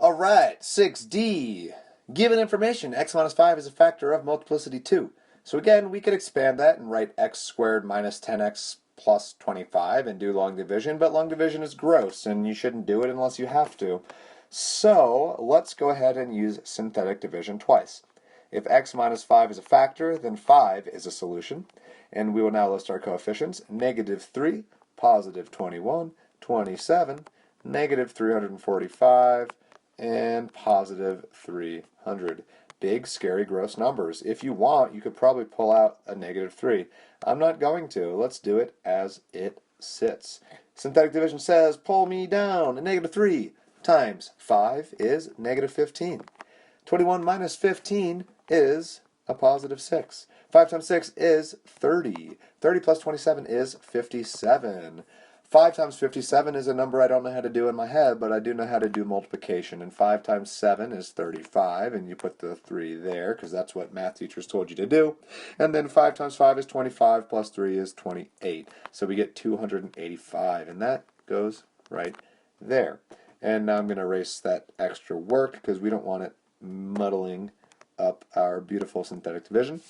Alright, 6D. Given information, x minus 5 is a factor of multiplicity 2. So again, we could expand that and write x squared minus 10x plus 25 and do long division, but long division is gross and you shouldn't do it unless you have to. So let's go ahead and use synthetic division twice. If x minus 5 is a factor, then 5 is a solution. And we will now list our coefficients. Negative 3, positive 21, 27, negative 345, and positive 300. Big, scary, gross numbers. If you want, you could probably pull out a negative 3. I'm not going to. Let's do it as it sits. Synthetic division says, pull me down. A negative 3 times 5 is negative 15. 21 minus 15 is a positive 6. 5 times 6 is 30. 30 plus 27 is 57. 5 times 57 is a number I don't know how to do in my head, but I do know how to do multiplication. And 5 times 7 is 35, and you put the 3 there, because that's what math teachers told you to do. And then 5 times 5 is 25, plus 3 is 28. So we get 285, and that goes right there. And now I'm going to erase that extra work, because we don't want it muddling up our beautiful synthetic division.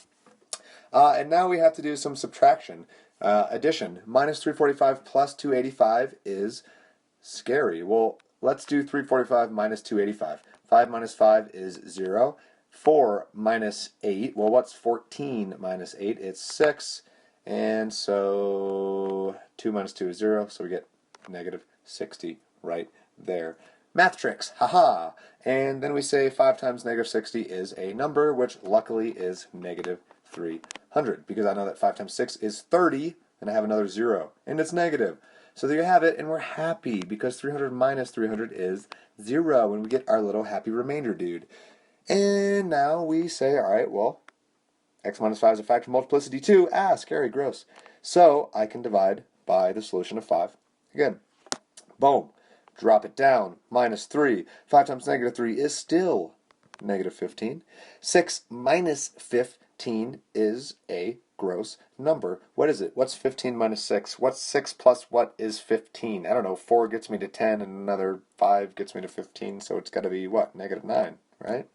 And now we have to do some subtraction. Addition. Minus 345 plus 285 is scary. Well, let's do 345 minus 285. 5 minus 5 is 0. 4 minus 8. Well, what's 14 minus 8? It's 6. And so 2 minus 2 is 0. So we get negative 60 right there. Math tricks. Haha. And then we say 5 times negative 60 is a number, which luckily is negative 300, because I know that 5 times 6 is 30, and I have another 0, and it's negative. So there you have it, and we're happy, because 300 minus 300 is 0, and we get our little happy remainder dude. And now we say, alright, well, x minus 5 is a factor of multiplicity 2. Ah, scary, gross. So I can divide by the solution of 5. Again, boom. Drop it down. Minus 3. 5 times negative 3 is still negative 15. 6 minus 15 is a gross number. What is it? What's 15 minus 6? What's 6 plus what is 15? I don't know. 4 gets me to 10 and another 5 gets me to 15, so it's got to be what? Negative 9, right?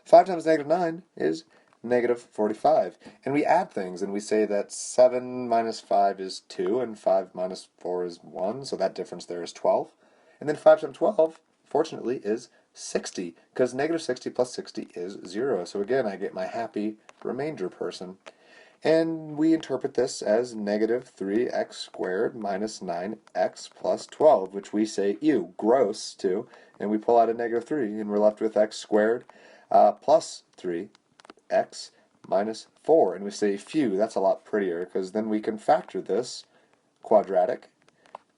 5 times negative 9 is negative 45. And we add things, and we say that 7 minus 5 is 2, and 5 minus 4 is 1, so that difference there is 12. And then 5 times 12, fortunately, is 60, because negative 60 plus 60 is 0. So again, I get my happy remainder person. And we interpret this as negative 3x squared minus 9x plus 12, which we say, ew, gross, too. And we pull out a negative 3, and we're left with x squared plus 3x minus 4. And we say, phew, that's a lot prettier, because then we can factor this quadratic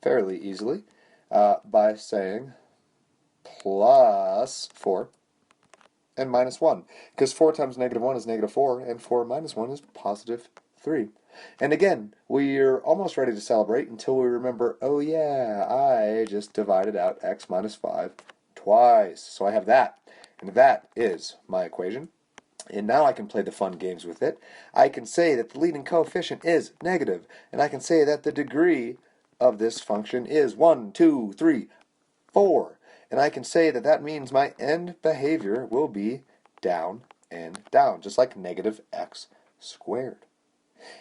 fairly easily by saying plus 4 and minus 1, because 4 times negative 1 is negative 4, and 4 minus 1 is positive 3. And again, we're almost ready to celebrate until we remember, oh yeah, I just divided out x minus 5 twice. So I have that, and that is my equation. And now I can play the fun games with it. I can say that the leading coefficient is negative, and I can say that the degree of this function is 1, 2, 3, 4. And I can say that that means my end behavior will be down and down, just like negative x squared.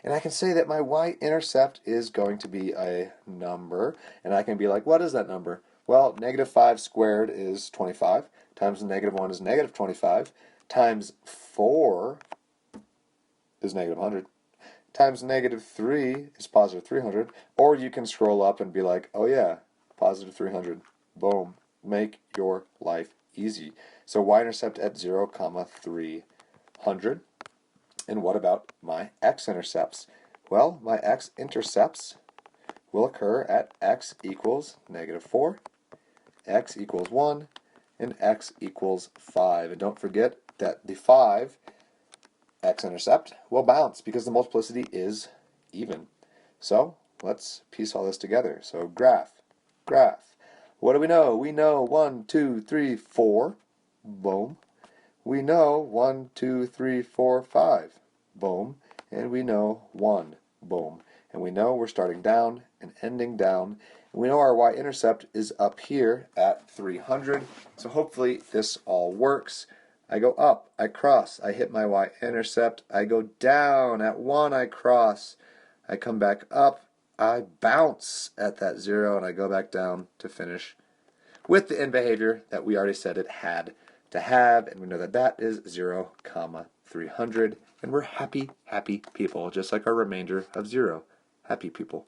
And I can say that my y-intercept is going to be a number, and I can be like, what is that number? Well, negative 5 squared is 25, times negative 1 is negative 25, times 4 is negative 100, times negative 3 is positive 300, or you can scroll up and be like, oh yeah, positive 300, boom. Make your life easy. So y-intercept at 0, 300. And what about my x-intercepts? Well, my x-intercepts will occur at x equals negative 4, x equals 1, and x equals 5. And don't forget that the 5 x-intercept will bounce because the multiplicity is even. So let's piece all this together. So graph. What do we know? We know 1, 2, 3, 4. Boom. We know 1, 2, 3, 4, 5. Boom. And we know 1. Boom. And we know we're starting down and ending down. We know our y-intercept is up here at 300, so hopefully this all works. I go up, I cross, I hit my y-intercept, I go down, at 1 I cross, I come back up, I bounce at that 0, and I go back down to finish with the end behavior that we already said it had to have, and we know that that is 0, 300, and we're happy, happy people, just like our remainder of 0. Happy people.